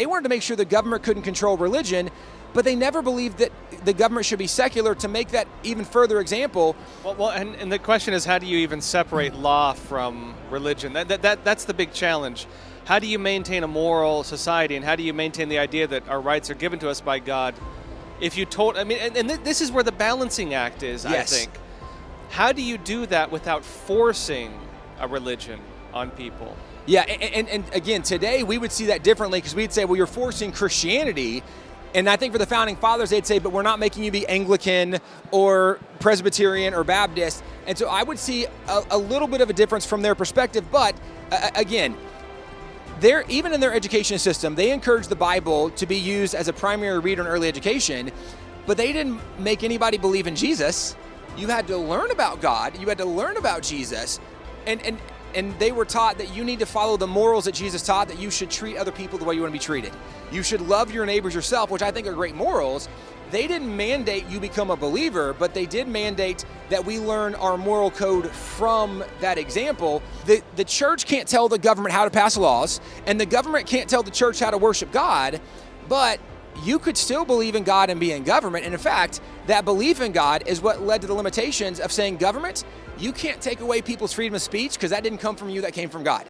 They wanted to make sure the government couldn't control religion, but they never believed that the government should be secular. To make that even further example. Well, and the question is, how do you even separate law from religion? That's the big challenge. How do you maintain a moral society, and how do you maintain the idea that our rights are given to us by God? If you this is where the balancing act is, Yes. I think. How do you do that without forcing a religion on people? Yeah, and again, today we would see that differently, because we'd say, well, you're forcing Christianity. And I think for the Founding Fathers, they'd say, but we're not making you be Anglican or Presbyterian or Baptist. And so I would see a little bit of a difference from their perspective. But again, even in their education system, they encourage the Bible to be used as a primary reader in early education, but they didn't make anybody believe in Jesus. You had to learn about God. You had to learn about Jesus. And they were taught that you need to follow the morals that Jesus taught, that you should treat other people the way you want to be treated. You should love your neighbors yourself, which I think are great morals. They didn't mandate you become a believer, but they did mandate that we learn our moral code from that example. The church can't tell the government how to pass laws, and the government can't tell the church how to worship God, but you could still believe in God and be in government. And in fact, that belief in God is what led to the limitations of saying, government, you can't take away people's freedom of speech, because that didn't come from you, that came from God.